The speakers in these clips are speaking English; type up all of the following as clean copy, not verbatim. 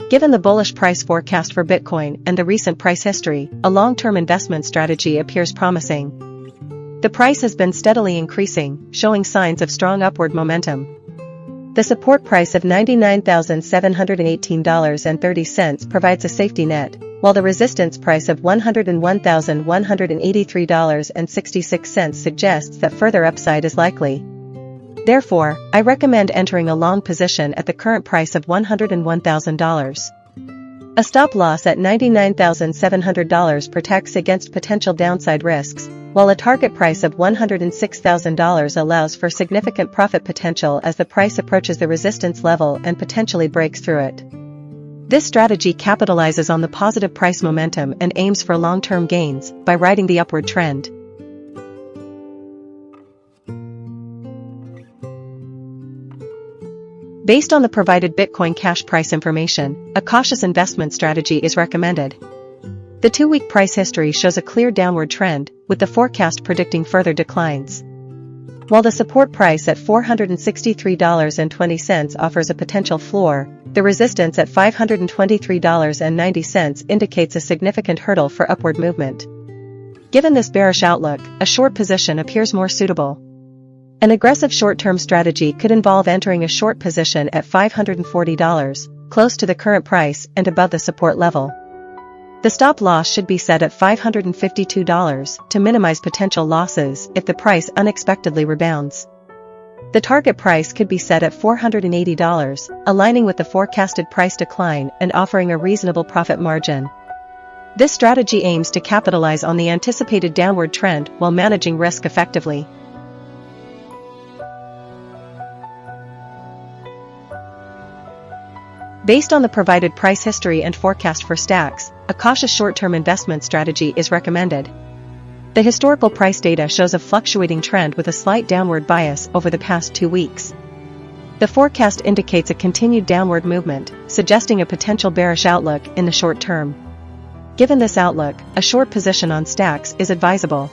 Given the bullish price forecast for Bitcoin and the recent price history, a long-term investment strategy appears promising. The price has been steadily increasing, showing signs of strong upward momentum. The support price of $99,718.30 provides a safety net, while the resistance price of $101,183.66 suggests that further upside is likely. Therefore, I recommend entering a long position at the current price of $101,000. A stop loss at $99,700 protects against potential downside risks, while a target price of $106,000 allows for significant profit potential as the price approaches the resistance level and potentially breaks through it. This strategy capitalizes on the positive price momentum and aims for long-term gains by riding the upward trend. Based on the provided Bitcoin Cash price information, a cautious investment strategy is recommended. The 2-week price history shows a clear downward trend, with the forecast predicting further declines. While the support price at $463.20 offers a potential floor, the resistance at $523.90 indicates a significant hurdle for upward movement. Given this bearish outlook, a short position appears more suitable. An aggressive short-term strategy could involve entering a short position at $540, close to the current price and above the support level. The stop loss should be set at $552 to minimize potential losses if the price unexpectedly rebounds. The target price could be set at $480, aligning with the forecasted price decline and offering a reasonable profit margin. This strategy aims to capitalize on the anticipated downward trend while managing risk effectively. Based on the provided price history and forecast for stacks, a cautious short-term investment strategy is recommended. The historical price data shows a fluctuating trend with a slight downward bias over the past 2 weeks. The forecast indicates a continued downward movement, suggesting a potential bearish outlook in the short term. Given this outlook, a short position on stacks is advisable.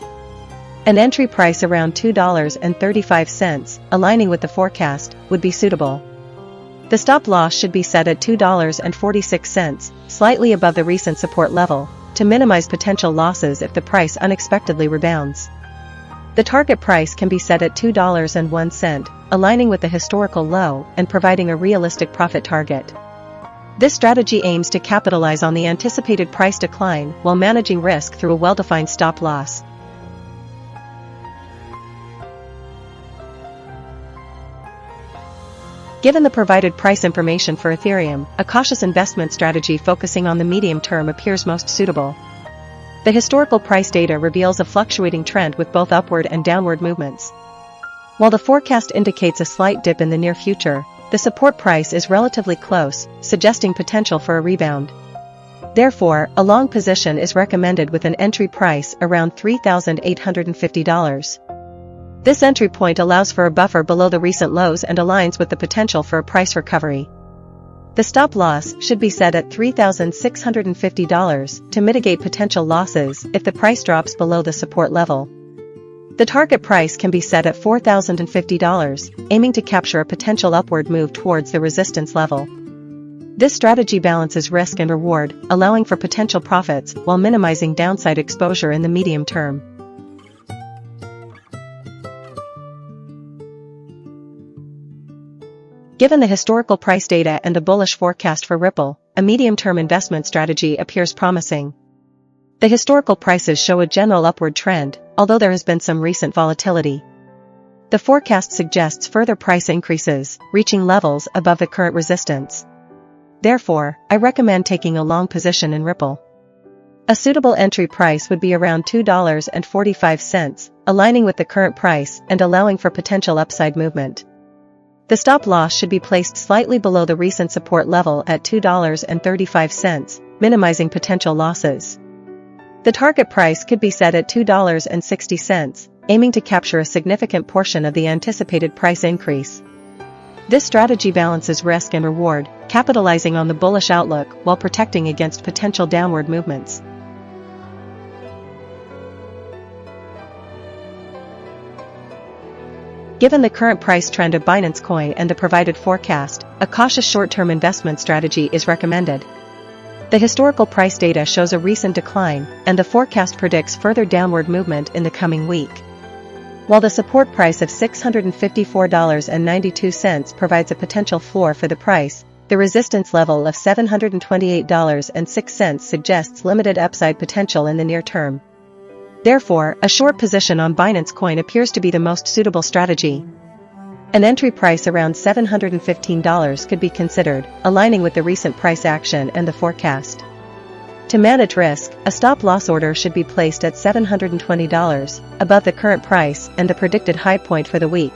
An entry price around $2.35, aligning with the forecast, would be suitable. The stop loss should be set at $2.46, slightly above the recent support level, to minimize potential losses if the price unexpectedly rebounds. The target price can be set at $2.01, aligning with the historical low and providing a realistic profit target. This strategy aims to capitalize on the anticipated price decline while managing risk through a well-defined stop loss. Given the provided price information for Ethereum, a cautious investment strategy focusing on the medium term appears most suitable. The historical price data reveals a fluctuating trend with both upward and downward movements. While the forecast indicates a slight dip in the near future, the support price is relatively close, suggesting potential for a rebound. Therefore, a long position is recommended with an entry price around $3,850. This entry point allows for a buffer below the recent lows and aligns with the potential for a price recovery. The stop loss should be set at $3,650 to mitigate potential losses if the price drops below the support level. The target price can be set at $4,050, aiming to capture a potential upward move towards the resistance level. This strategy balances risk and reward, allowing for potential profits while minimizing downside exposure in the medium term. Given the historical price data and a bullish forecast for Ripple, a medium-term investment strategy appears promising. The historical prices show a general upward trend, although there has been some recent volatility. The forecast suggests further price increases, reaching levels above the current resistance. Therefore, I recommend taking a long position in Ripple. A suitable entry price would be around $2.45, aligning with the current price and allowing for potential upside movement. The stop loss should be placed slightly below the recent support level at $2.35, minimizing potential losses. The target price could be set at $2.60, aiming to capture a significant portion of the anticipated price increase. This strategy balances risk and reward, capitalizing on the bullish outlook while protecting against potential downward movements. Given the current price trend of Binance Coin and the provided forecast, a cautious short-term investment strategy is recommended. The historical price data shows a recent decline, and the forecast predicts further downward movement in the coming week. While the support price of $654.92 provides a potential floor for the price, the resistance level of $728.06 suggests limited upside potential in the near term. Therefore, a short position on Binance Coin appears to be the most suitable strategy. An entry price around $715 could be considered, aligning with the recent price action and the forecast. To manage risk, a stop-loss order should be placed at $720, above the current price and the predicted high point for the week.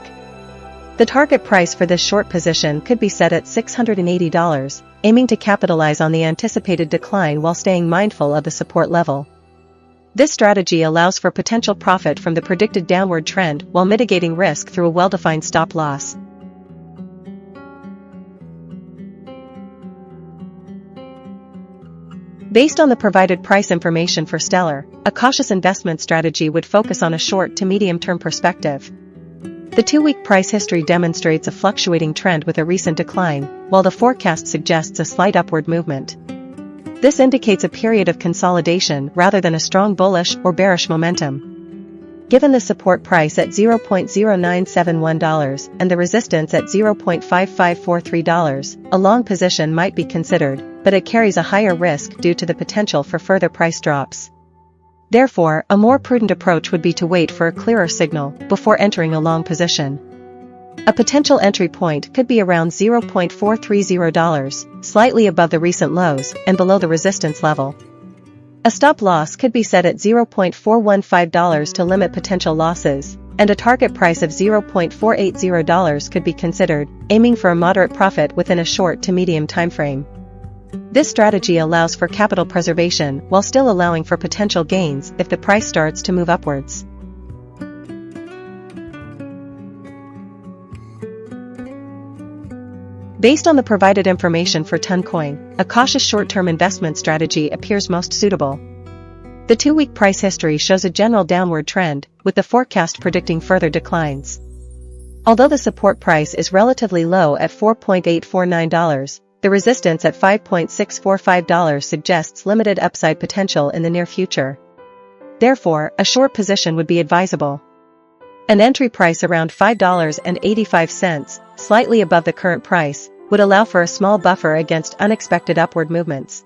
The target price for this short position could be set at $680, aiming to capitalize on the anticipated decline while staying mindful of the support level. This strategy allows for potential profit from the predicted downward trend while mitigating risk through a well-defined stop-loss. Based on the provided price information for Stellar, a cautious investment strategy would focus on a short to medium-term perspective. The 2-week price history demonstrates a fluctuating trend with a recent decline, while the forecast suggests a slight upward movement. This indicates a period of consolidation rather than a strong bullish or bearish momentum. Given the support price at $0.0971 and the resistance at $0.5543, a long position might be considered, but it carries a higher risk due to the potential for further price drops. Therefore, a more prudent approach would be to wait for a clearer signal before entering a long position. A potential entry point could be around $0.430, slightly above the recent lows and below the resistance level. A stop loss could be set at $0.415 to limit potential losses, and a target price of $0.480 could be considered, aiming for a moderate profit within a short to medium timeframe. This strategy allows for capital preservation while still allowing for potential gains if the price starts to move upwards. Based on the provided information for Toncoin, a cautious short-term investment strategy appears most suitable. The 2-week price history shows a general downward trend, with the forecast predicting further declines. Although the support price is relatively low at $4.849, the resistance at $5.645 suggests limited upside potential in the near future. Therefore, a short position would be advisable. An entry price around $5.85, slightly above the current price, would allow for a small buffer against unexpected upward movements.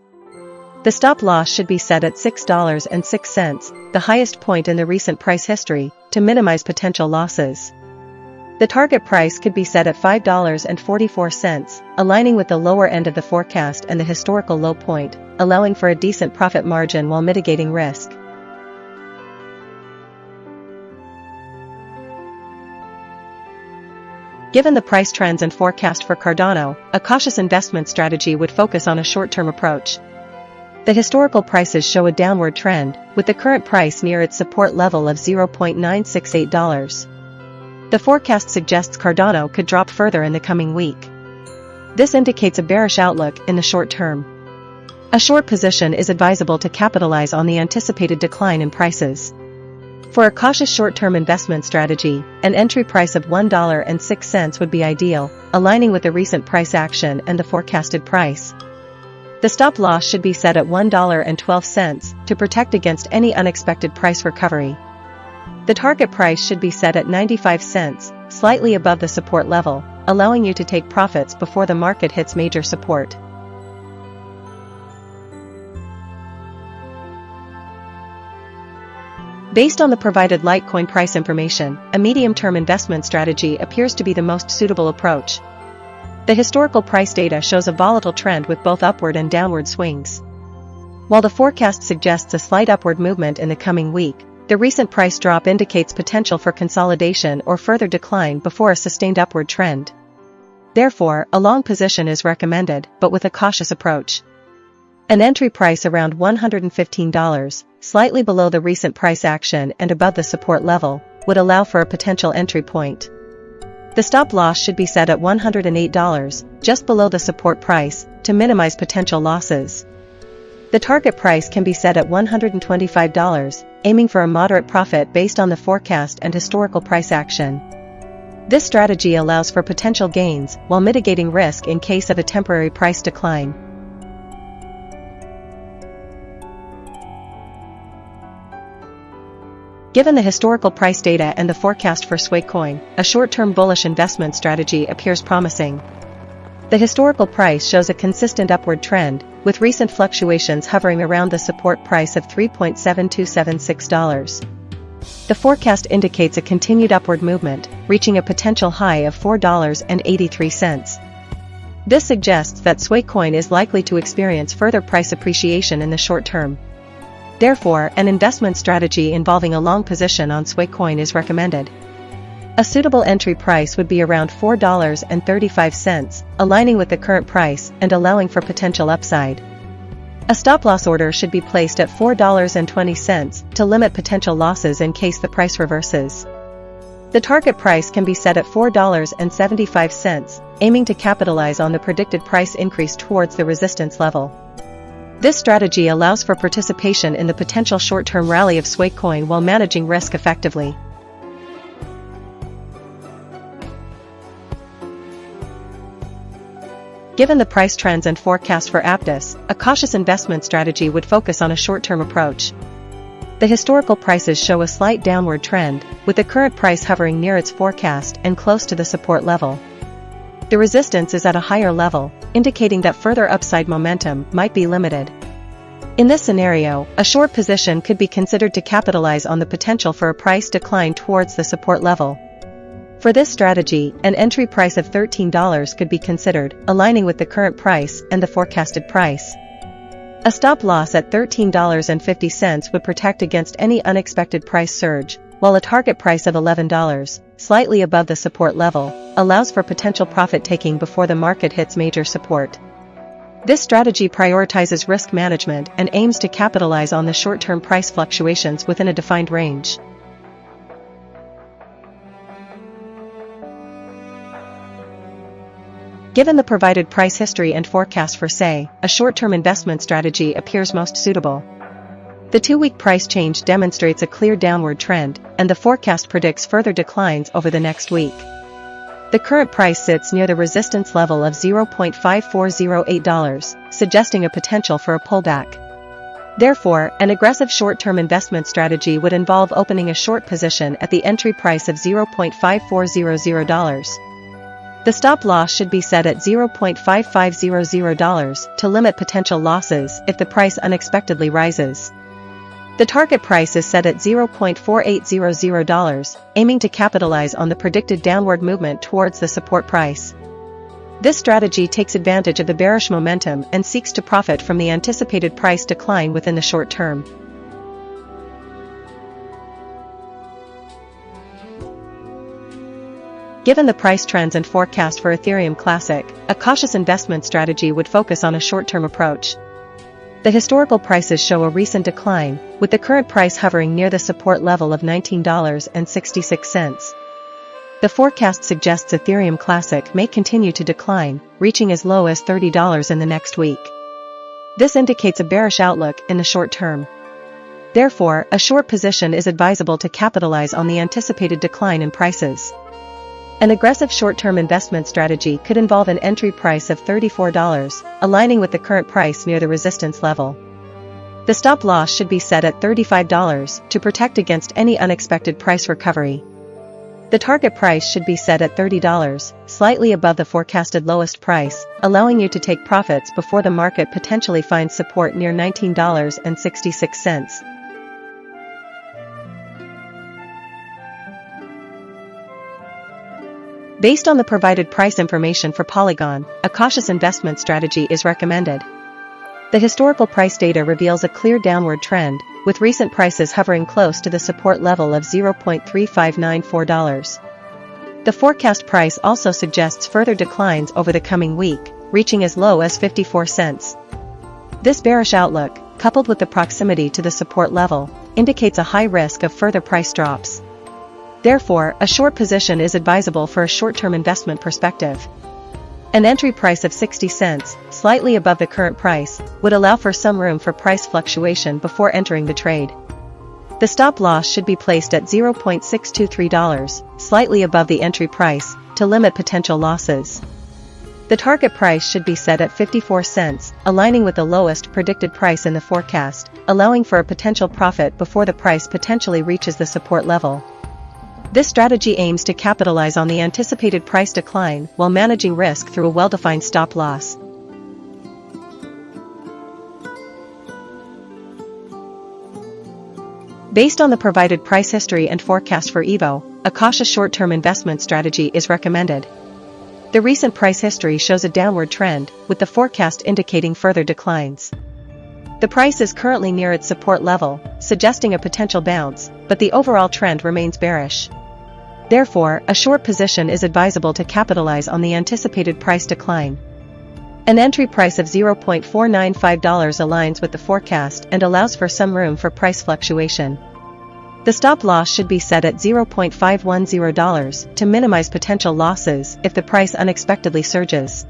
The stop loss should be set at $6.06, the highest point in the recent price history, to minimize potential losses. The target price could be set at $5.44, aligning with the lower end of the forecast and the historical low point, allowing for a decent profit margin while mitigating risk. Given the price trends and forecast for Cardano, a cautious investment strategy would focus on a short-term approach. The historical prices show a downward trend, with the current price near its support level of $0.968. The forecast suggests Cardano could drop further in the coming week. This indicates a bearish outlook in the short term. A short position is advisable to capitalize on the anticipated decline in prices. For a cautious short-term investment strategy, an entry price of $1.06 would be ideal, aligning with the recent price action and the forecasted price. The stop loss should be set at $1.12 to protect against any unexpected price recovery. The target price should be set at 95 cents, slightly above the support level, allowing you to take profits before the market hits major support. Based on the provided Litecoin price information, a medium-term investment strategy appears to be the most suitable approach. The historical price data shows a volatile trend with both upward and downward swings. While the forecast suggests a slight upward movement in the coming week, the recent price drop indicates potential for consolidation or further decline before a sustained upward trend. Therefore, a long position is recommended, but with a cautious approach. An entry price around $115, slightly below the recent price action and above the support level, would allow for a potential entry point. The stop loss should be set at $108, just below the support price, to minimize potential losses. The target price can be set at $125, aiming for a moderate profit based on the forecast and historical price action. This strategy allows for potential gains while mitigating risk in case of a temporary price decline. Given the historical price data and the forecast for STRK, a short-term bullish investment strategy appears promising. The historical price shows a consistent upward trend, with recent fluctuations hovering around the support price of $3.7276. The forecast indicates a continued upward movement, reaching a potential high of $4.83. This suggests that STRK is likely to experience further price appreciation in the short term. Therefore, an investment strategy involving a long position on STRK is recommended. A suitable entry price would be around $4.35, aligning with the current price and allowing for potential upside. A stop-loss order should be placed at $4.20 to limit potential losses in case the price reverses. The target price can be set at $4.75, aiming to capitalize on the predicted price increase towards the resistance level. This strategy allows for participation in the potential short-term rally of STRK while managing risk effectively. Given the price trends and forecast for Aptos, a cautious investment strategy would focus on a short-term approach. The historical prices show a slight downward trend, with the current price hovering near its forecast and close to the support level. The resistance is at a higher level, indicating that further upside momentum might be limited. In this scenario, a short position could be considered to capitalize on the potential for a price decline towards the support level. For this strategy, an entry price of $13 could be considered, aligning with the current price and the forecasted price. A stop loss at $13.50 would protect against any unexpected price surge, while a target price of $11, slightly above the support level, allows for potential profit-taking before the market hits major support. This strategy prioritizes risk management and aims to capitalize on the short-term price fluctuations within a defined range. Given the provided price history and forecast for STRK, a short-term investment strategy appears most suitable. The 2-week price change demonstrates a clear downward trend, and the forecast predicts further declines over the next week. The current price sits near the resistance level of $0.5408, suggesting a potential for a pullback. Therefore, an aggressive short-term investment strategy would involve opening a short position at the entry price of $0.5400. The stop loss should be set at $0.5500 to limit potential losses if the price unexpectedly rises. The target price is set at $0.4800, aiming to capitalize on the predicted downward movement towards the support price. This strategy takes advantage of the bearish momentum and seeks to profit from the anticipated price decline within the short term. Given the price trends and forecast for Ethereum Classic, a cautious investment strategy would focus on a short-term approach. The historical prices show a recent decline, with the current price hovering near the support level of $19.66. The forecast suggests Ethereum Classic may continue to decline, reaching as low as $30 in the next week. This indicates a bearish outlook in the short term. Therefore, a short position is advisable to capitalize on the anticipated decline in prices. An aggressive short-term investment strategy could involve an entry price of $34, aligning with the current price near the resistance level. The stop loss should be set at $35 to protect against any unexpected price recovery. The target price should be set at $30, slightly above the forecasted lowest price, allowing you to take profits before the market potentially finds support near $19.66. Based on the provided price information for Polygon, a cautious investment strategy is recommended. The historical price data reveals a clear downward trend, with recent prices hovering close to the support level of $0.3594. The forecast price also suggests further declines over the coming week, reaching as low as 54 cents. This bearish outlook, coupled with the proximity to the support level, indicates a high risk of further price drops. Therefore, a short position is advisable for a short-term investment perspective. An entry price of 60 cents, slightly above the current price, would allow for some room for price fluctuation before entering the trade. The stop loss should be placed at $0.623, slightly above the entry price, to limit potential losses. The target price should be set at 54 cents, aligning with the lowest predicted price in the forecast, allowing for a potential profit before the price potentially reaches the support level. This strategy aims to capitalize on the anticipated price decline while managing risk through a well-defined stop loss. Based on the provided price history and forecast for AEVO, a cautious short-term investment strategy is recommended. The recent price history shows a downward trend, with the forecast indicating further declines. The price is currently near its support level, suggesting a potential bounce, but the overall trend remains bearish. Therefore, a short position is advisable to capitalize on the anticipated price decline. An entry price of $0.495 aligns with the forecast and allows for some room for price fluctuation. The stop loss should be set at $0.510 to minimize potential losses if the price unexpectedly surges.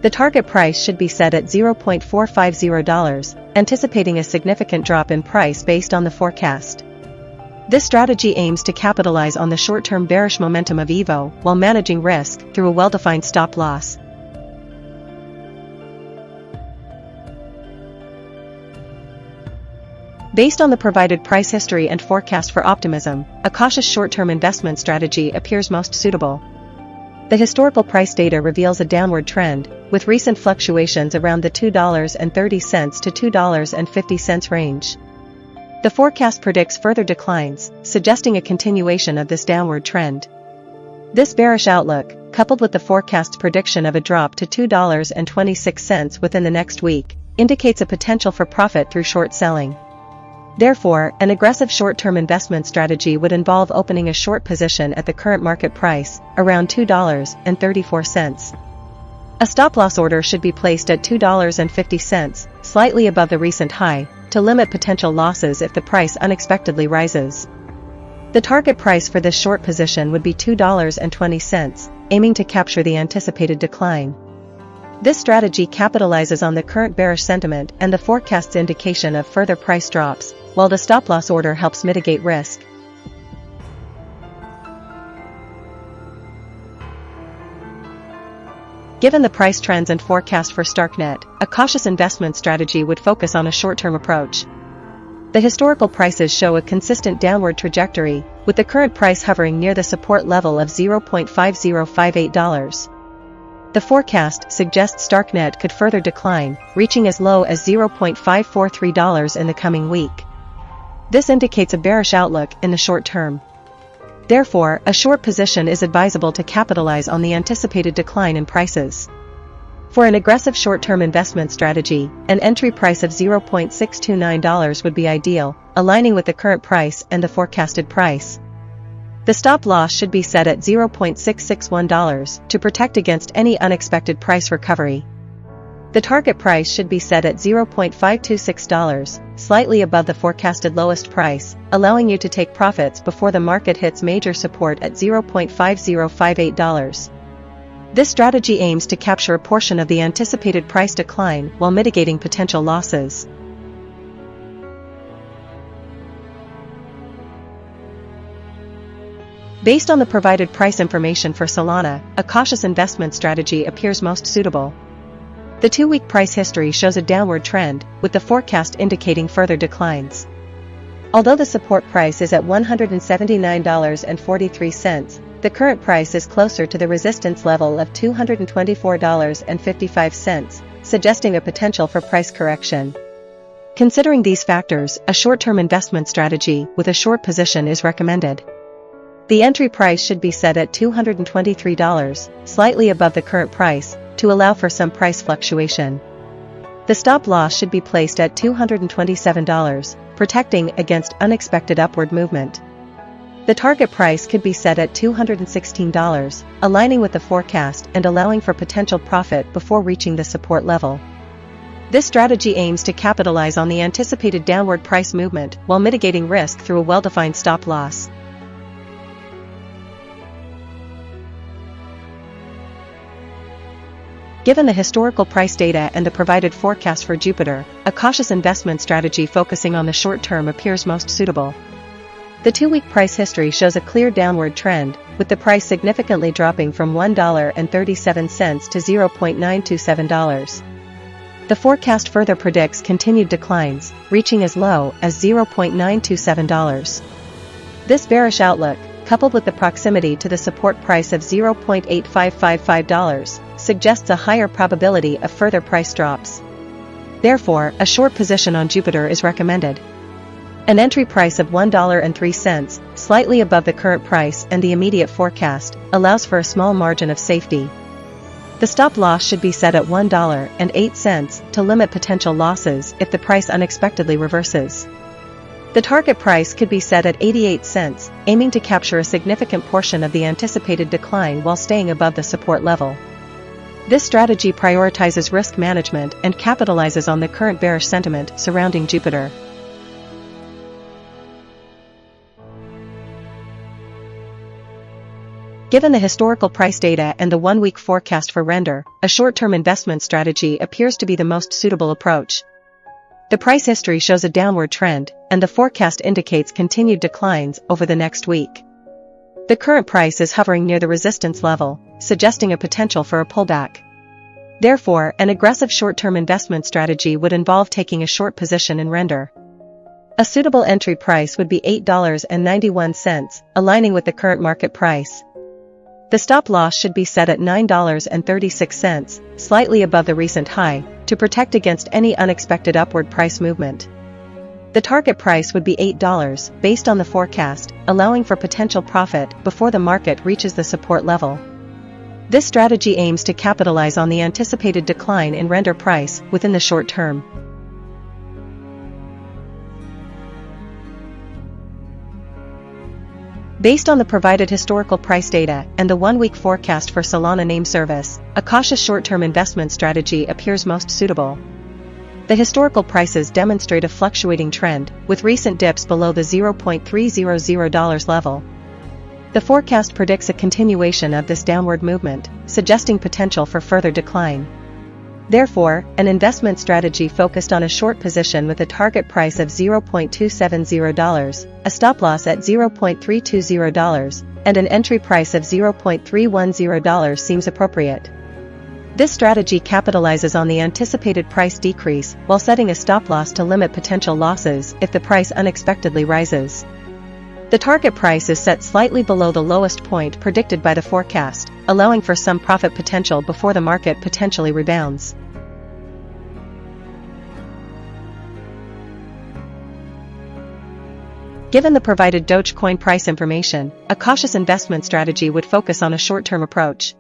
The target price should be set at $0.450, anticipating a significant drop in price based on the forecast. This strategy aims to capitalize on the short-term bearish momentum of AEVO while managing risk through a well-defined stop loss. Based on the provided price history and forecast for optimism, a cautious short-term investment strategy appears most suitable. The historical price data reveals a downward trend, with recent fluctuations around the $2.30 to $2.50 range. The forecast predicts further declines, suggesting a continuation of this downward trend. This bearish outlook, coupled with the forecast's prediction of a drop to $2.26 within the next week, indicates a potential for profit through short selling. Therefore, an aggressive short-term investment strategy would involve opening a short position at the current market price, around $2.34. A stop-loss order should be placed at $2.50, slightly above the recent high, to limit potential losses if the price unexpectedly rises. The target price for this short position would be $2.20, aiming to capture the anticipated decline. This strategy capitalizes on the current bearish sentiment and the forecast's indication of further price drops, while the stop-loss order helps mitigate risk. Given the price trends and forecast for STRK, a cautious investment strategy would focus on a short-term approach. The historical prices show a consistent downward trajectory, with the current price hovering near the support level of $0.5058. The forecast suggests STRK could further decline, reaching as low as $0.543 in the coming week. This indicates a bearish outlook in the short term. Therefore, a short position is advisable to capitalize on the anticipated decline in prices. For an aggressive short-term investment strategy, an entry price of $0.629 would be ideal, aligning with the current price and the forecasted price. The stop loss should be set at $0.661 to protect against any unexpected price recovery. The target price should be set at $0.526, slightly above the forecasted lowest price, allowing you to take profits before the market hits major support at $0.5058. This strategy aims to capture a portion of the anticipated price decline while mitigating potential losses. Based on the provided price information for Solana, a cautious investment strategy appears most suitable. The 2-week price history shows a downward trend, with the forecast indicating further declines. Although the support price is at $179.43, the current price is closer to the resistance level of $224.55, suggesting a potential for price correction. Considering these factors, a short-term investment strategy with a short position is recommended. The entry price should be set at $223, slightly above the current price, to allow for some price fluctuation. The stop loss should be placed at $227, protecting against unexpected upward movement. The target price could be set at $216, aligning with the forecast and allowing for potential profit before reaching the support level. This strategy aims to capitalize on the anticipated downward price movement while mitigating risk through a well-defined stop loss. Given the historical price data and the provided forecast for Jupiter, a cautious investment strategy focusing on the short term appears most suitable. The 2-week price history shows a clear downward trend, with the price significantly dropping from $1.37 to $0.927. The forecast further predicts continued declines, reaching as low as $0.927. This bearish outlook, coupled with the proximity to the support price of $0.8555, suggests a higher probability of further price drops. Therefore, a short position on Jupiter is recommended. An entry price of $1.03, slightly above the current price and the immediate forecast, allows for a small margin of safety. The stop loss should be set at $1.08 to limit potential losses if the price unexpectedly reverses. The target price could be set at 88 cents, aiming to capture a significant portion of the anticipated decline while staying above the support level. This strategy prioritizes risk management and capitalizes on the current bearish sentiment surrounding Jupiter. Given the historical price data and the 1-week forecast for render, a short-term investment strategy appears to be the most suitable approach. The price history shows a downward trend, and the forecast indicates continued declines over the next week. The current price is hovering near the resistance level, suggesting a potential for a pullback. Therefore, an aggressive short-term investment strategy would involve taking a short position in render. A suitable entry price would be $8.91, aligning with the current market price. The stop loss should be set at $9.36, slightly above the recent high, to protect against any unexpected upward price movement. The target price would be $8, based on the forecast, allowing for potential profit before the market reaches the support level. This strategy aims to capitalize on the anticipated decline in render price within the short term. Based on the provided historical price data and the 1-week forecast for Solana name service, a cautious short-term investment strategy appears most suitable. The historical prices demonstrate a fluctuating trend, with recent dips below the $0.300 level. The forecast predicts a continuation of this downward movement, suggesting potential for further decline. Therefore, an investment strategy focused on a short position with a target price of $0.270, a stop loss at $0.320, and an entry price of $0.310 seems appropriate. This strategy capitalizes on the anticipated price decrease while setting a stop loss to limit potential losses if the price unexpectedly rises. The target price is set slightly below the lowest point predicted by the forecast, allowing for some profit potential before the market potentially rebounds. Given the provided Doge-Coin price information, a cautious investment strategy would focus on a short-term approach.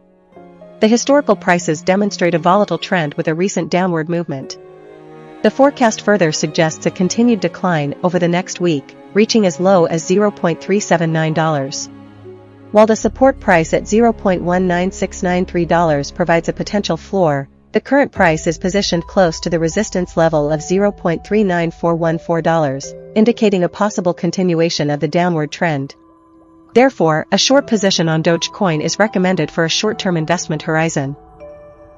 The historical prices demonstrate a volatile trend with a recent downward movement. The forecast further suggests a continued decline over the next week, reaching as low as $0.379. While the support price at $0.19693 provides a potential floor, the current price is positioned close to the resistance level of $0.39414, indicating a possible continuation of the downward trend. Therefore, a short position on Doge-Coin is recommended for a short-term investment horizon.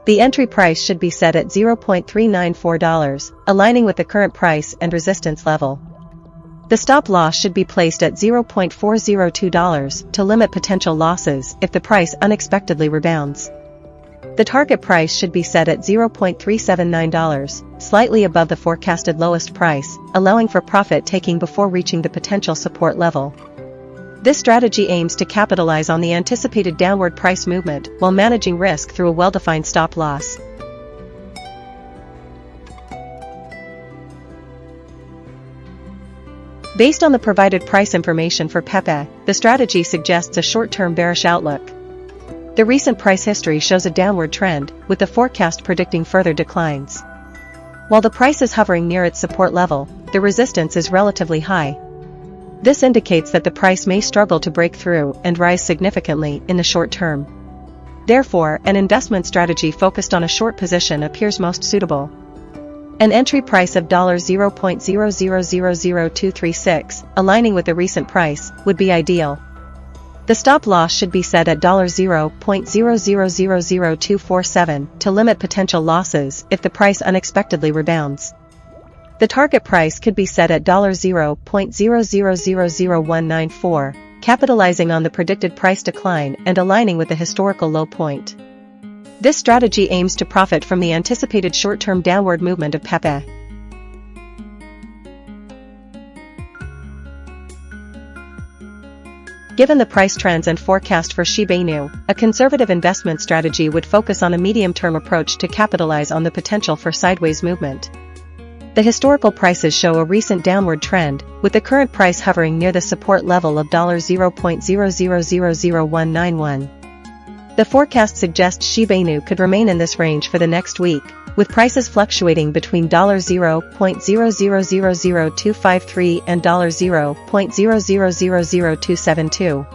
The entry price should be set at $0.394, aligning with the current price and resistance level. The stop loss should be placed at $0.402 to limit potential losses if the price unexpectedly rebounds. The target price should be set at $0.379, slightly above the forecasted lowest price, allowing for profit taking before reaching the potential support level. This strategy aims to capitalize on the anticipated downward price movement while managing risk through a well-defined stop loss. Based on the provided price information for PEPE, the strategy suggests a short-term bearish outlook. The recent price history shows a downward trend, with the forecast predicting further declines. While the price is hovering near its support level, the resistance is relatively high. This indicates that the price may struggle to break through and rise significantly in the short term. Therefore, an investment strategy focused on a short position appears most suitable. An entry price of $0.0000236, aligning with the recent price, would be ideal. The stop loss should be set at $0.0000247 to limit potential losses if the price unexpectedly rebounds. The target price could be set at $0.0000194, capitalizing on the predicted price decline and aligning with the historical low point. This strategy aims to profit from the anticipated short-term downward movement of PEPE. Given the price trends and forecast for SHIB, a conservative investment strategy would focus on a medium-term approach to capitalize on the potential for sideways movement. The historical prices show a recent downward trend, with the current price hovering near the support level of $0.0000191. The forecast suggests SHIB could remain in this range for the next week, with prices fluctuating between $0.0000253 and $0.0000272.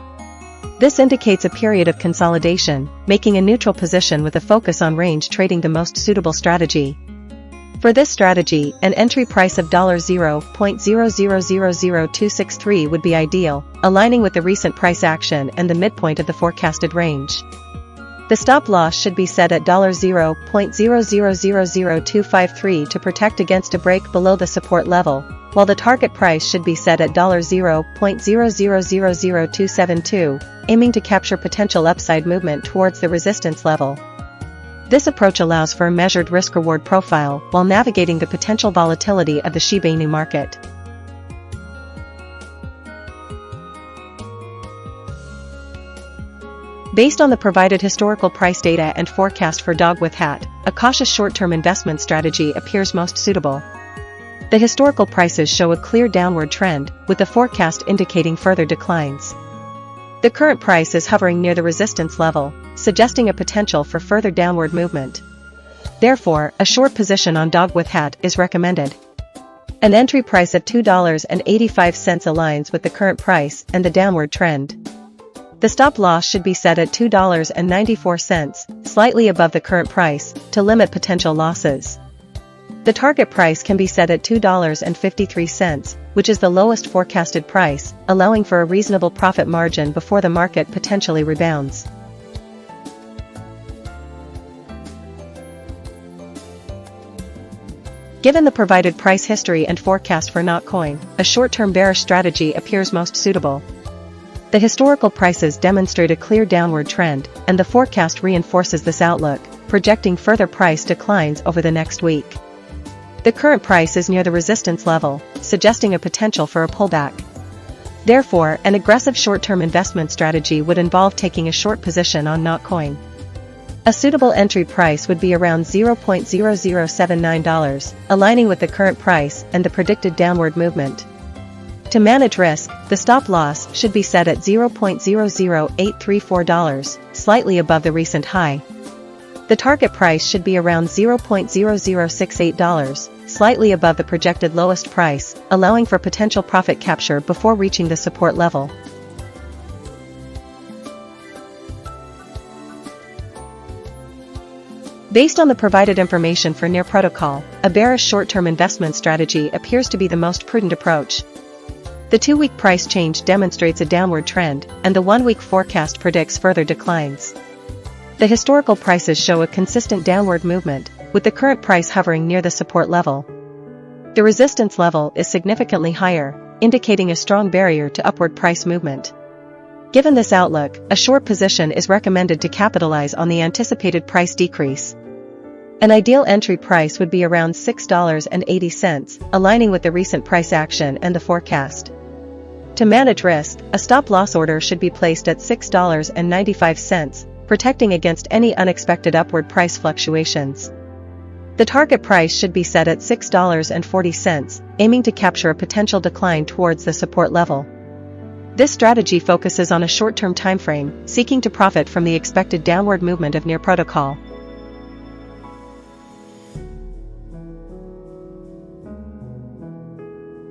This indicates a period of consolidation, making a neutral position with a focus on range trading the most suitable strategy. For this strategy, an entry price of $0.0000263 would be ideal, aligning with the recent price action and the midpoint of the forecasted range. The stop loss should be set at $0.0000253 to protect against a break below the support level, while the target price should be set at $0.0000272, aiming to capture potential upside movement towards the resistance level. This approach allows for a measured risk-reward profile while navigating the potential volatility of the SHIB market. Based on the provided historical price data and forecast for Dog with Hat, a cautious short-term investment strategy appears most suitable. The historical prices show a clear downward trend, with the forecast indicating further declines. The current price is hovering near the resistance level, suggesting a potential for further downward movement. Therefore, a short position on Dog with Hat is recommended. An entry price of $2.85 aligns with the current price and the downward trend. The stop loss should be set at $2.94, slightly above the current price, to limit potential losses. The target price can be set at $2.53, which is the lowest forecasted price, allowing for a reasonable profit margin before the market potentially rebounds. Given the provided price history and forecast for Doge-Coin, a short-term bearish strategy appears most suitable. The historical prices demonstrate a clear downward trend, and the forecast reinforces this outlook, projecting further price declines over the next week. The current price is near the resistance level, suggesting a potential for a pullback. Therefore, an aggressive short-term investment strategy would involve taking a short position on Doge-Coin. A suitable entry price would be around $0.0079, aligning with the current price and the predicted downward movement. To manage risk, the stop loss should be set at $0.00834, slightly above the recent high. The target price should be around $0.0068, slightly above the projected lowest price, allowing for potential profit capture before reaching the support level. Based on the provided information for Near Protocol, a bearish short-term investment strategy appears to be the most prudent approach. The 2-week price change demonstrates a downward trend, and the 1-week forecast predicts further declines. The historical prices show a consistent downward movement, with the current price hovering near the support level. The resistance level is significantly higher, indicating a strong barrier to upward price movement. Given this outlook, a short position is recommended to capitalize on the anticipated price decrease. An ideal entry price would be around $6.80, aligning with the recent price action and the forecast. To manage risk, a stop-loss order should be placed at $6.95, protecting against any unexpected upward price fluctuations. The target price should be set at $6.40, aiming to capture a potential decline towards the support level. This strategy focuses on a short-term timeframe, seeking to profit from the expected downward movement of Near Protocol.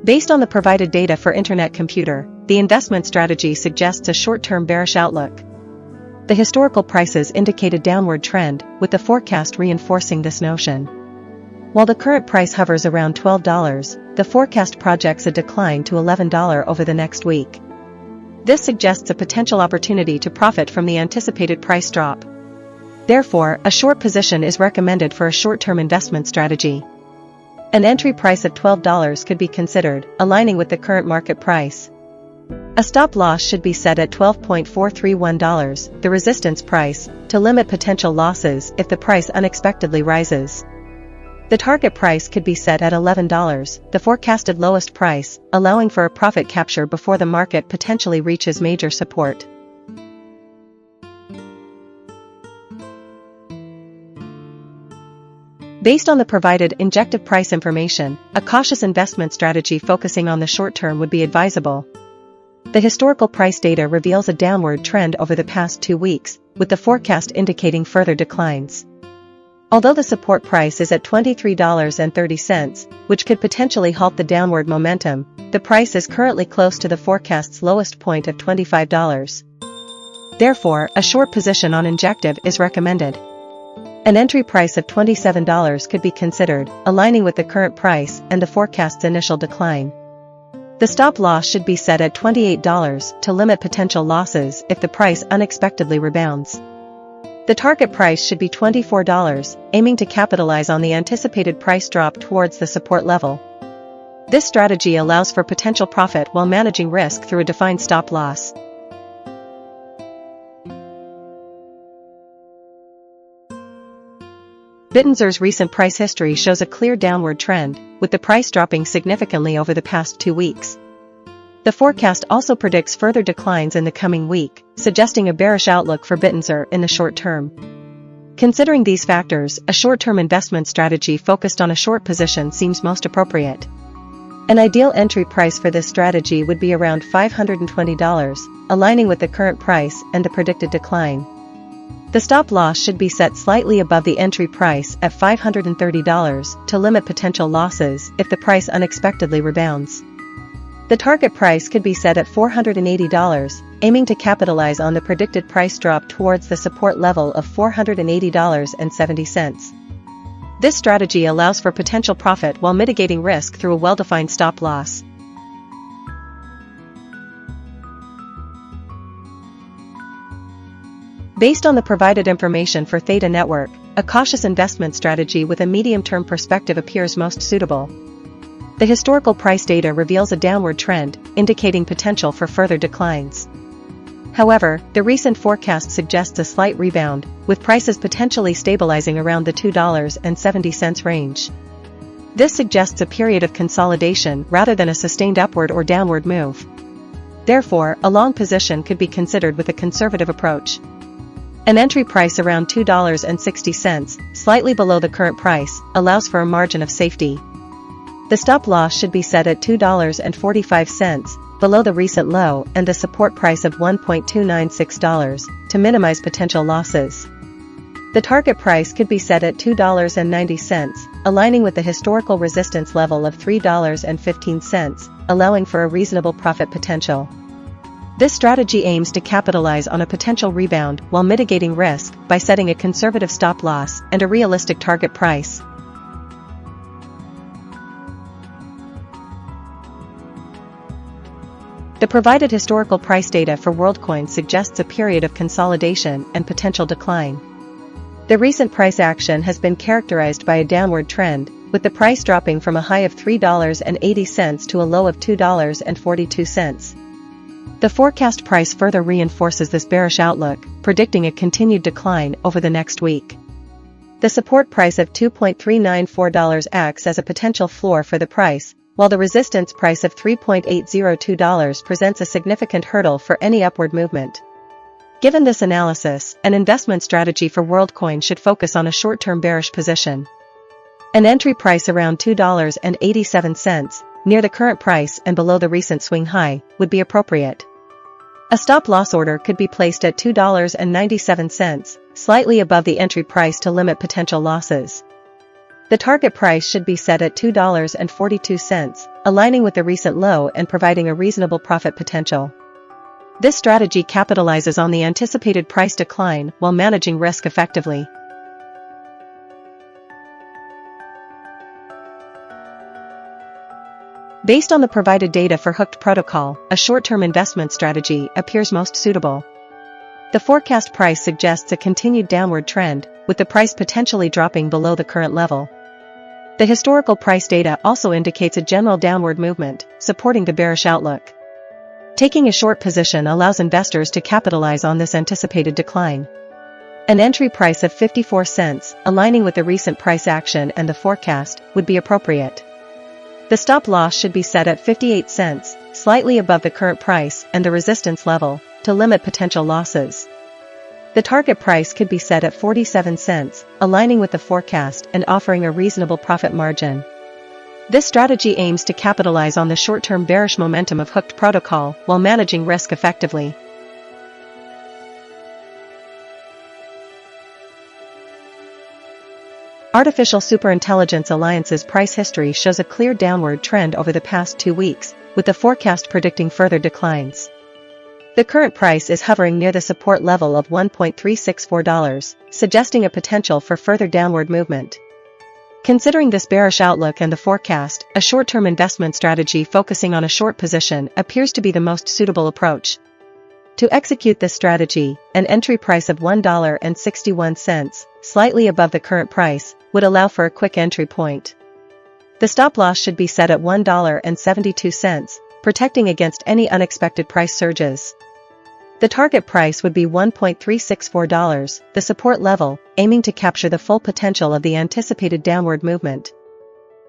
Based on the provided data for Internet Computer, the investment strategy suggests a short-term bearish outlook. The historical prices indicate a downward trend, with the forecast reinforcing this notion. While the current price hovers around $12, the forecast projects a decline to $11 over the next week. This suggests a potential opportunity to profit from the anticipated price drop. Therefore, a short position is recommended for a short-term investment strategy. An entry price of $12 could be considered, aligning with the current market price. A stop loss should be set at $12.431, the resistance price, to limit potential losses if the price unexpectedly rises. The target price could be set at $11, the forecasted lowest price, allowing for a profit capture before the market potentially reaches major support. Based on the provided injective price information, a cautious investment strategy focusing on the short term would be advisable. The historical price data reveals a downward trend over the past 2 weeks, with the forecast indicating further declines. Although the support price is at $23.30, which could potentially halt the downward momentum, the price is currently close to the forecast's lowest point of $25. Therefore, a short position on injective is recommended. An entry price of $27 could be considered, aligning with the current price and the forecast's initial decline. The stop loss should be set at $28 to limit potential losses if the price unexpectedly rebounds. The target price should be $24, aiming to capitalize on the anticipated price drop towards the support level. This strategy allows for potential profit while managing risk through a defined stop loss. BTC's recent price history shows a clear downward trend, with the price dropping significantly over the past 2 weeks. The forecast also predicts further declines in the coming week, suggesting a bearish outlook for BTC in the short term. Considering these factors, a short-term investment strategy focused on a short position seems most appropriate. An ideal entry price for this strategy would be around $520, aligning with the current price and the predicted decline. The stop loss should be set slightly above the entry price at $530 to limit potential losses if the price unexpectedly rebounds. The target price could be set at $480, aiming to capitalize on the predicted price drop towards the support level of $480.70. This strategy allows for potential profit while mitigating risk through a well-defined stop loss. Based on the provided information for THETA network, a cautious investment strategy with a medium-term perspective appears most suitable. The historical price data reveals a downward trend, indicating potential for further declines. However, the recent forecast suggests a slight rebound, with prices potentially stabilizing around the $2.70 range. This suggests a period of consolidation rather than a sustained upward or downward move. Therefore, a long position could be considered with a conservative approach. An entry price around $2.60, slightly below the current price, allows for a margin of safety. The stop loss should be set at $2.45, below the recent low and the support price of $1.296, to minimize potential losses. The target price could be set at $2.90, aligning with the historical resistance level of $3.15, allowing for a reasonable profit potential. This strategy aims to capitalize on a potential rebound while mitigating risk by setting a conservative stop loss and a realistic target price. The provided historical price data for WorldCoin suggests a period of consolidation and potential decline. The recent price action has been characterized by a downward trend, with the price dropping from a high of $3.80 to a low of $2.42. The forecast price further reinforces this bearish outlook, predicting a continued decline over the next week. The support price of $2.394 acts as a potential floor for the price, while the resistance price of $3.802 presents a significant hurdle for any upward movement. Given this analysis, an investment strategy for WorldCoin should focus on a short-term bearish position. An entry price around $2.87, near the current price and below the recent swing high, would be appropriate. A stop-loss order could be placed at $2.97, slightly above the entry price to limit potential losses. The target price should be set at $2.42, aligning with the recent low and providing a reasonable profit potential. This strategy capitalizes on the anticipated price decline while managing risk effectively. Based on the provided data for hooked protocol, a short-term investment strategy appears most suitable. The forecast price suggests a continued downward trend, with the price potentially dropping below the current level. The historical price data also indicates a general downward movement, supporting the bearish outlook. Taking a short position allows investors to capitalize on this anticipated decline. An entry price of 54 cents, aligning with the recent price action and the forecast, would be appropriate. The stop loss should be set at 58 cents, slightly above the current price and the resistance level, to limit potential losses. The target price could be set at 47 cents, aligning with the forecast and offering a reasonable profit margin. This strategy aims to capitalize on the short-term bearish momentum of hooked protocol while managing risk effectively. Artificial Superintelligence Alliance's price history shows a clear downward trend over the past 2 weeks, with the forecast predicting further declines. The current price is hovering near the support level of $1.364, suggesting a potential for further downward movement. Considering this bearish outlook and the forecast, a short-term investment strategy focusing on a short position appears to be the most suitable approach. To execute this strategy, an entry price of $1.61, slightly above the current price, would allow for a quick entry point. The stop loss should be set at $1.72, protecting against any unexpected price surges. The target price would be $1.364, the support level, aiming to capture the full potential of the anticipated downward movement.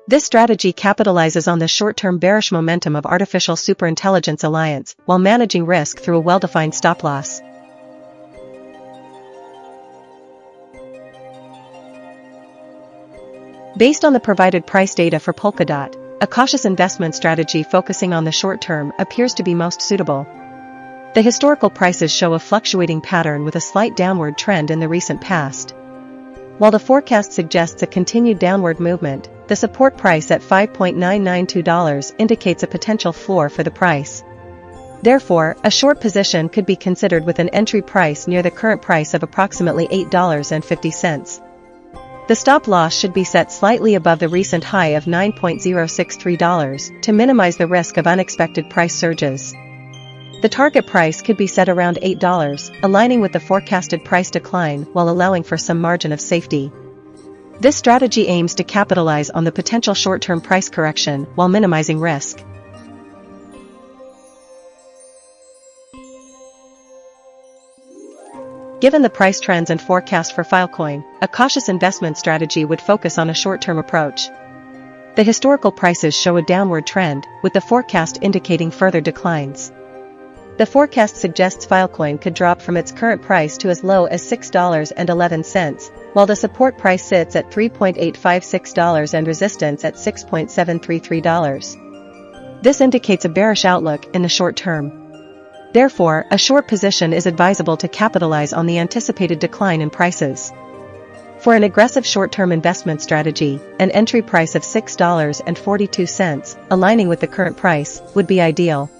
This strategy capitalizes on the short-term bearish momentum of Artificial Superintelligence Alliance while managing risk through a well-defined stop loss. Based on the provided price data for Polkadot, a cautious investment strategy focusing on the short term appears to be most suitable. The historical prices show a fluctuating pattern with a slight downward trend in the recent past. While the forecast suggests a continued downward movement, the support price at $5.992 indicates a potential floor for the price. Therefore, a short position could be considered with an entry price near the current price of approximately $8.50. The stop loss should be set slightly above the recent high of $9.063 to minimize the risk of unexpected price surges. The target price could be set around $8, aligning with the forecasted price decline while allowing for some margin of safety. This strategy aims to capitalize on the potential short-term price correction while minimizing risk. Given the price trends and forecast for Filecoin, a cautious investment strategy would focus on a short-term approach. The historical prices show a downward trend, with the forecast indicating further declines. The forecast suggests Filecoin could drop from its current price to as low as $6.11, while the support price sits at $3.856 and resistance at $6.733. This indicates a bearish outlook in the short term. Therefore, a short position is advisable to capitalize on the anticipated decline in prices. For an aggressive short-term investment strategy, an entry price of $6.42, aligning with the current price, would be ideal.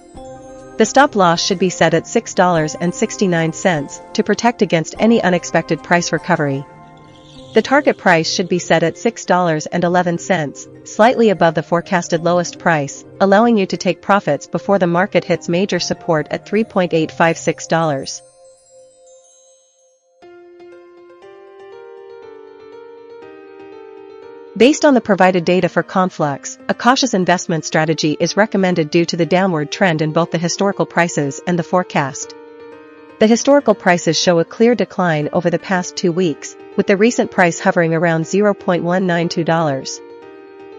The stop loss should be set at $6.69 to protect against any unexpected price recovery. The target price should be set at $6.11, slightly above the forecasted lowest price, allowing you to take profits before the market hits major support at $3.856. Based on the provided data for Conflux, a cautious investment strategy is recommended due to the downward trend in both the historical prices and the forecast. The historical prices show a clear decline over the past 2 weeks, with the recent price hovering around $0.192.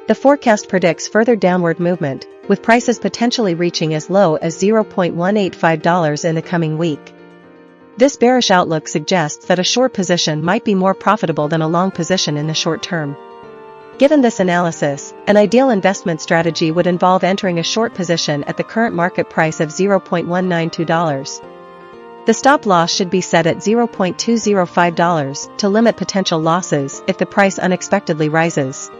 The forecast predicts further downward movement, with prices potentially reaching as low as $0.185 in the coming week. This bearish outlook suggests that a short position might be more profitable than a long position in the short term. Given this analysis, an ideal investment strategy would involve entering a short position at the current market price of $0.192. The stop loss should be set at $0.205 to limit potential losses if the price unexpectedly rises.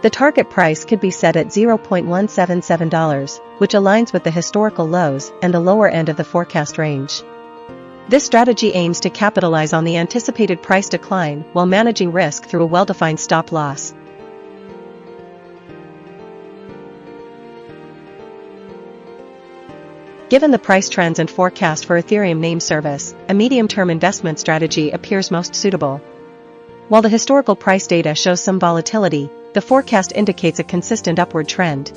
The target price could be set at $0.177, which aligns with the historical lows and the lower end of the forecast range. This strategy aims to capitalize on the anticipated price decline while managing risk through a well-defined stop loss. Given the price trends and forecast for Ethereum name service, a medium-term investment strategy appears most suitable. While the historical price data shows some volatility, the forecast indicates a consistent upward trend.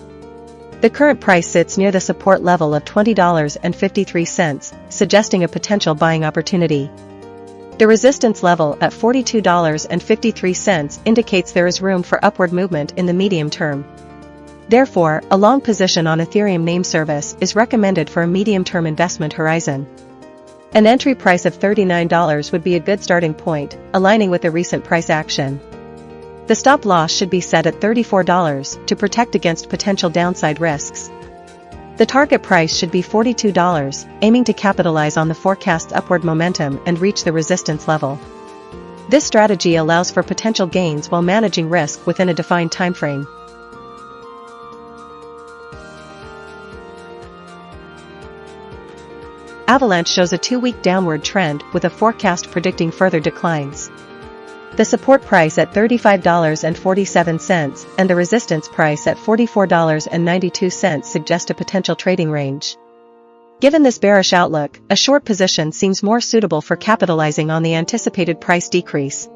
The current price sits near the support level of $20.53, suggesting a potential buying opportunity. The resistance level at $42.53 indicates there is room for upward movement in the medium term. Therefore, a long position on Ethereum name service is recommended for a medium-term investment horizon. An entry price of $39 would be a good starting point, aligning with the recent price action. The stop loss should be set at $34 to protect against potential downside risks. The target price should be $42, aiming to capitalize on the forecast's upward momentum and reach the resistance level. This strategy allows for potential gains while managing risk within a defined timeframe. Avalanche shows a 2-week downward trend with a forecast predicting further declines. The support price at $35.47 and the resistance price at $44.92 suggest a potential trading range. Given this bearish outlook, a short position seems more suitable for capitalizing on the anticipated price decrease.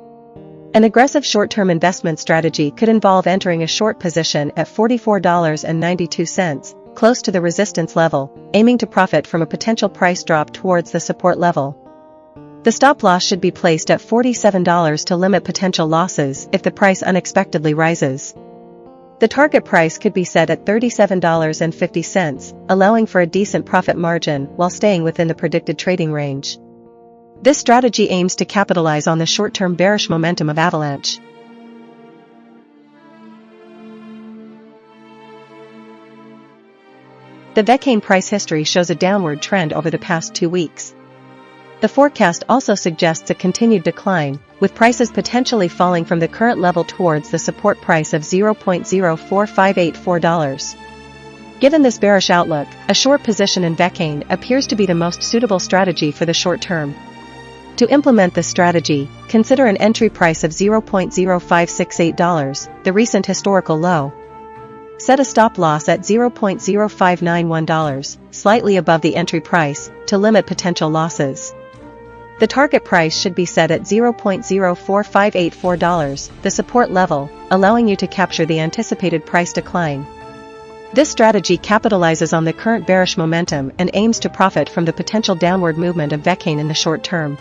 An aggressive short-term investment strategy could involve entering a short position at $44.92, close to the resistance level, aiming to profit from a potential price drop towards the support level. The stop loss should be placed at $47 to limit potential losses if the price unexpectedly rises. The target price could be set at $37.50, allowing for a decent profit margin while staying within the predicted trading range. This strategy aims to capitalize on the short-term bearish momentum of Avalanche. The Vecane price history shows a downward trend over the past 2 weeks. The forecast also suggests a continued decline, with prices potentially falling from the current level towards the support price of $0.04584. Given this bearish outlook, a short position in Vecane appears to be the most suitable strategy for the short term. To implement this strategy, consider an entry price of $0.0568, the recent historical low. Set a stop loss at $0.0591, slightly above the entry price, to limit potential losses. The target price should be set at $0.04584, the support level, allowing you to capture the anticipated price decline. This strategy capitalizes on the current bearish momentum and aims to profit from the potential downward movement of Vecane in the short term.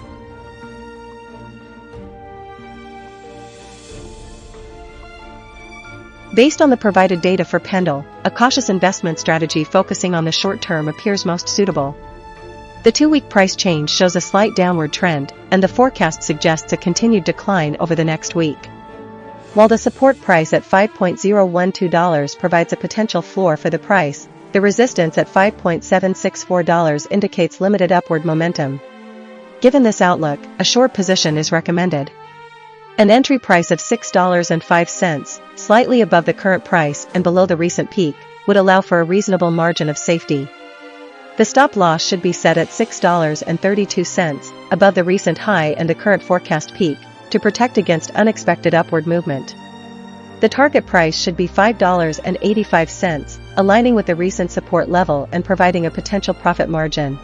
Based on the provided data for PENDLE, a cautious investment strategy focusing on the short term appears most suitable. The 2-week price change shows a slight downward trend, and the forecast suggests a continued decline over the next week. While the support price at $5.012 provides a potential floor for the price, the resistance at $5.764 indicates limited upward momentum. Given this outlook, a short position is recommended. An entry price of $6.05, slightly above the current price and below the recent peak, would allow for a reasonable margin of safety. The stop loss should be set at $6.32, above the recent high and the current forecast peak, to protect against unexpected upward movement. The target price should be $5.85, aligning with the recent support level and providing a potential profit margin.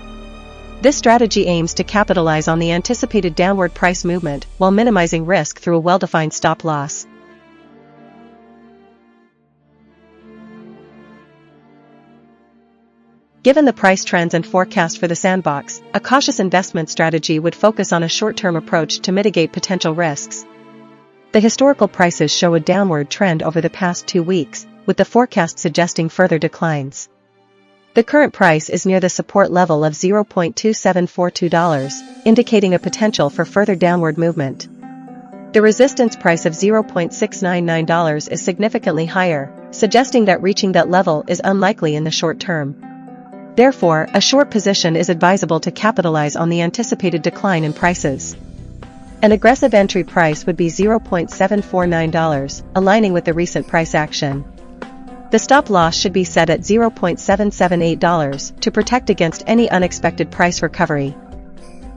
This strategy aims to capitalize on the anticipated downward price movement while minimizing risk through a well-defined stop loss. Given the price trends and forecast for the sandbox, a cautious investment strategy would focus on a short-term approach to mitigate potential risks. The historical prices show a downward trend over the past 2 weeks, with the forecast suggesting further declines. The current price is near the support level of $0.2742, indicating a potential for further downward movement. The resistance price of $0.699 is significantly higher, suggesting that reaching that level is unlikely in the short term. Therefore, a short position is advisable to capitalize on the anticipated decline in prices. An aggressive entry price would be $0.749, aligning with the recent price action. The stop loss should be set at $0.778 to protect against any unexpected price recovery.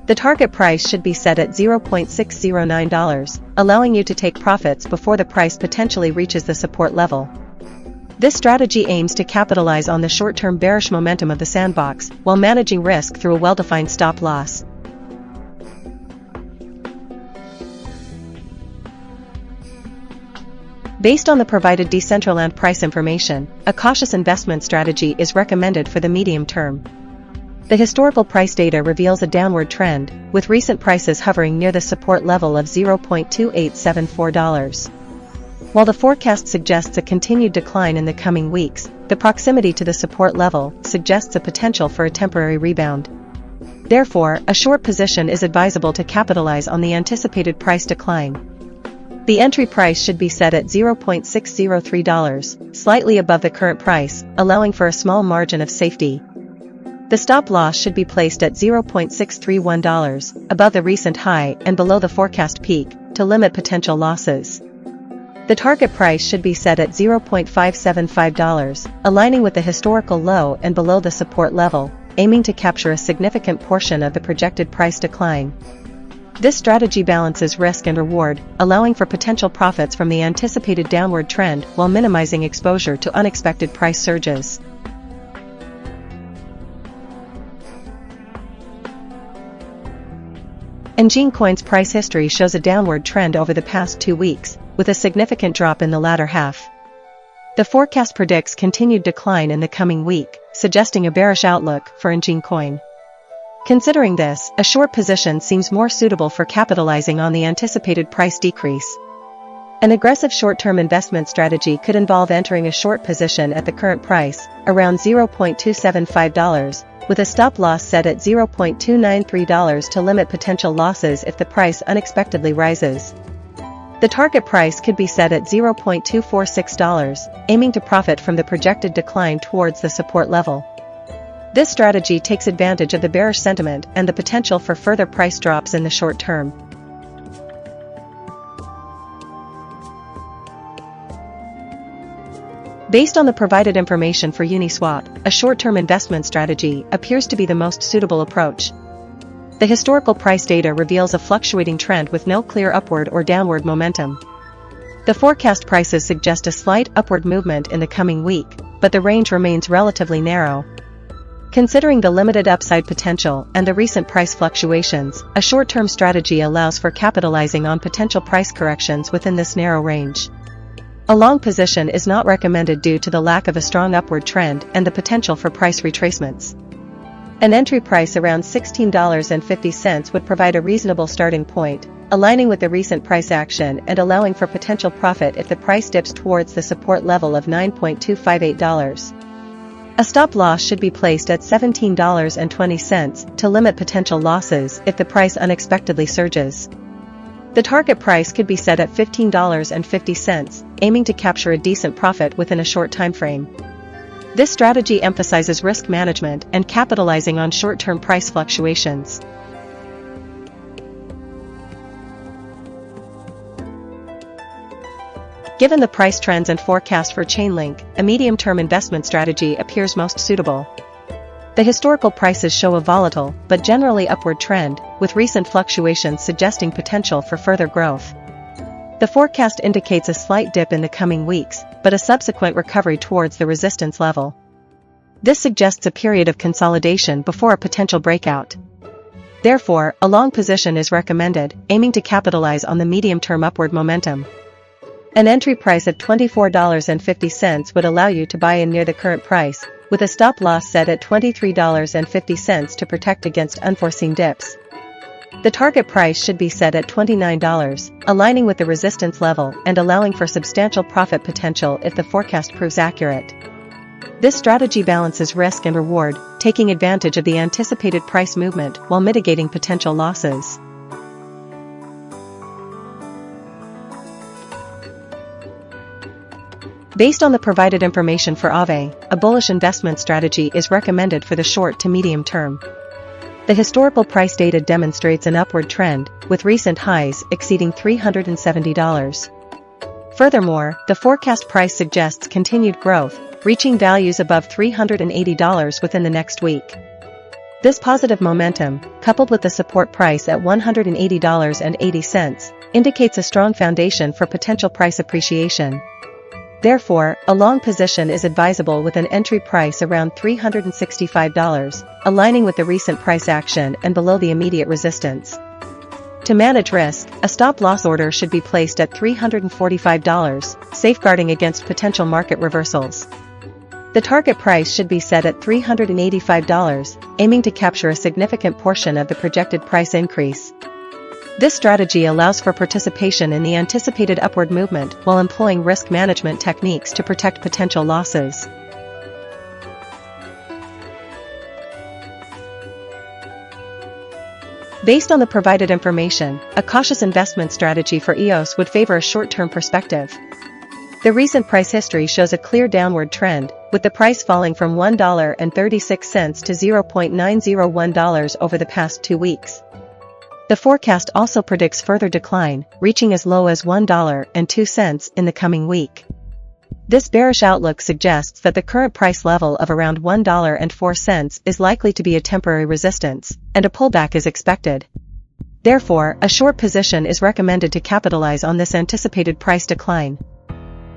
The target price should be set at $0.609, allowing you to take profits before the price potentially reaches the support level. This strategy aims to capitalize on the short-term bearish momentum of the sandbox while managing risk through a well-defined stop loss. Based on the provided Decentraland price information, a cautious investment strategy is recommended for the medium term. The historical price data reveals a downward trend, with recent prices hovering near the support level of $0.2874. While the forecast suggests a continued decline in the coming weeks, the proximity to the support level suggests a potential for a temporary rebound. Therefore, a short position is advisable to capitalize on the anticipated price decline. The entry price should be set at $0.603, slightly above the current price, allowing for a small margin of safety. The stop loss should be placed at $0.631, above the recent high and below the forecast peak, to limit potential losses. The target price should be set at $0.575, aligning with the historical low and below the support level, aiming to capture a significant portion of the projected price decline. This strategy balances risk and reward, allowing for potential profits from the anticipated downward trend while minimizing exposure to unexpected price surges. ENG Coin's price history shows a downward trend over the past 2 weeks, with a significant drop in the latter half. The forecast predicts continued decline in the coming week, suggesting a bearish outlook for ENG Coin. Considering this, a short position seems more suitable for capitalizing on the anticipated price decrease. An aggressive short-term investment strategy could involve entering a short position at the current price, around $0.275, with a stop loss set at $0.293 to limit potential losses if the price unexpectedly rises. The target price could be set at $0.246, aiming to profit from the projected decline towards the support level. This strategy takes advantage of the bearish sentiment and the potential for further price drops in the short term. Based on the provided information for Uniswap, a short-term investment strategy appears to be the most suitable approach. The historical price data reveals a fluctuating trend with no clear upward or downward momentum. The forecast prices suggest a slight upward movement in the coming week, but the range remains relatively narrow. Considering the limited upside potential and the recent price fluctuations, a short-term strategy allows for capitalizing on potential price corrections within this narrow range. A long position is not recommended due to the lack of a strong upward trend and the potential for price retracements. An entry price around $16.50 would provide a reasonable starting point, aligning with the recent price action and allowing for potential profit if the price dips towards the support level of $9.258. A stop loss should be placed at $17.20 to limit potential losses if the price unexpectedly surges. The target price could be set at $15.50, aiming to capture a decent profit within a short time frame. This strategy emphasizes risk management and capitalizing on short-term price fluctuations. Given the price trends and forecast for Chainlink, a medium-term investment strategy appears most suitable. The historical prices show a volatile, but generally upward trend, with recent fluctuations suggesting potential for further growth. The forecast indicates a slight dip in the coming weeks, but a subsequent recovery towards the resistance level. This suggests a period of consolidation before a potential breakout. Therefore, a long position is recommended, aiming to capitalize on the medium-term upward momentum. An entry price of $24.50 would allow you to buy in near the current price, with a stop loss set at $23.50 to protect against unforeseen dips. The target price should be set at $29, aligning with the resistance level and allowing for substantial profit potential if the forecast proves accurate. This strategy balances risk and reward, taking advantage of the anticipated price movement while mitigating potential losses. Based on the provided information for Aave, a bullish investment strategy is recommended for the short to medium term. The historical price data demonstrates an upward trend, with recent highs exceeding $370. Furthermore, the forecast price suggests continued growth, reaching values above $380 within the next week. This positive momentum, coupled with the support price at $180.80, indicates a strong foundation for potential price appreciation. Therefore, a long position is advisable with an entry price around $365, aligning with the recent price action and below the immediate resistance. To manage risk, a stop-loss order should be placed at $345, safeguarding against potential market reversals. The target price should be set at $385, aiming to capture a significant portion of the projected price increase. This strategy allows for participation in the anticipated upward movement while employing risk management techniques to protect potential losses. Based on the provided information, a cautious investment strategy for EOS would favor a short-term perspective. The recent price history shows a clear downward trend, with the price falling from $1.36 to $0.901 over the past 2 weeks. The forecast also predicts further decline, reaching as low as $1.02 in the coming week. This bearish outlook suggests that the current price level of around $1.04 is likely to be a temporary resistance, and a pullback is expected. Therefore, a short position is recommended to capitalize on this anticipated price decline.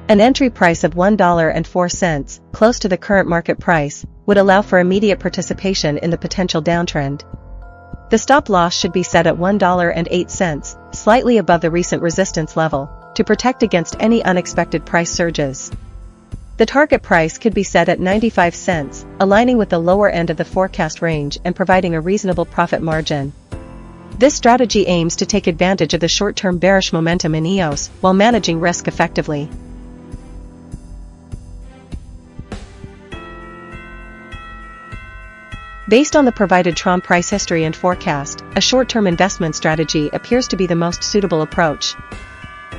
An entry price of $1.04, close to the current market price, would allow for immediate participation in the potential downtrend. The stop loss should be set at $1.08, slightly above the recent resistance level, to protect against any unexpected price surges. The target price could be set at 95 cents, aligning with the lower end of the forecast range and providing a reasonable profit margin. This strategy aims to take advantage of the short-term bearish momentum in EOS while managing risk effectively. Based on the provided TROM price history and forecast, a short-term investment strategy appears to be the most suitable approach.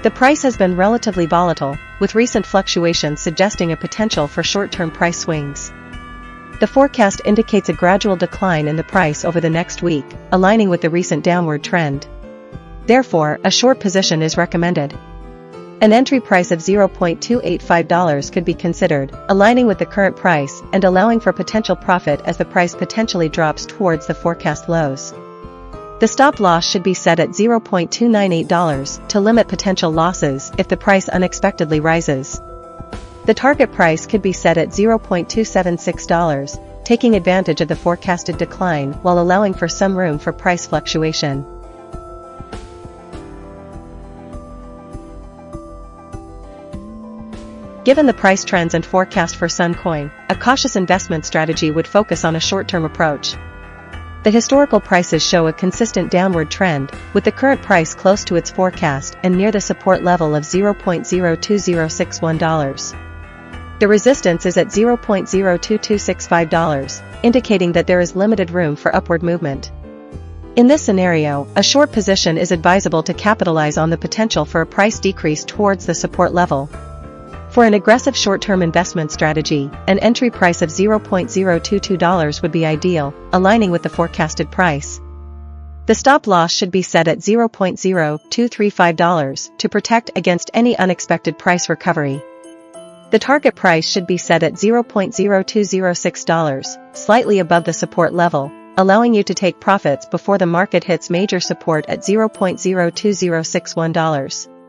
The price has been relatively volatile, with recent fluctuations suggesting a potential for short-term price swings. The forecast indicates a gradual decline in the price over the next week, aligning with the recent downward trend. Therefore, a short position is recommended. An entry price of $0.285 could be considered, aligning with the current price and allowing for potential profit as the price potentially drops towards the forecast lows. The stop loss should be set at $0.298 to limit potential losses if the price unexpectedly rises. The target price could be set at $0.276, taking advantage of the forecasted decline while allowing for some room for price fluctuation. Given the price trends and forecast for Suncoin, a cautious investment strategy would focus on a short-term approach. The historical prices show a consistent downward trend, with the current price close to its forecast and near the support level of $0.02061. The resistance is at $0.02265, indicating that there is limited room for upward movement. In this scenario, a short position is advisable to capitalize on the potential for a price decrease towards the support level. For an aggressive short-term investment strategy, an entry price of $0.022 would be ideal, aligning with the forecasted price. The stop loss should be set at $0.0235 to protect against any unexpected price recovery. The target price should be set at $0.0206, slightly above the support level, allowing you to take profits before the market hits major support at $0.02061.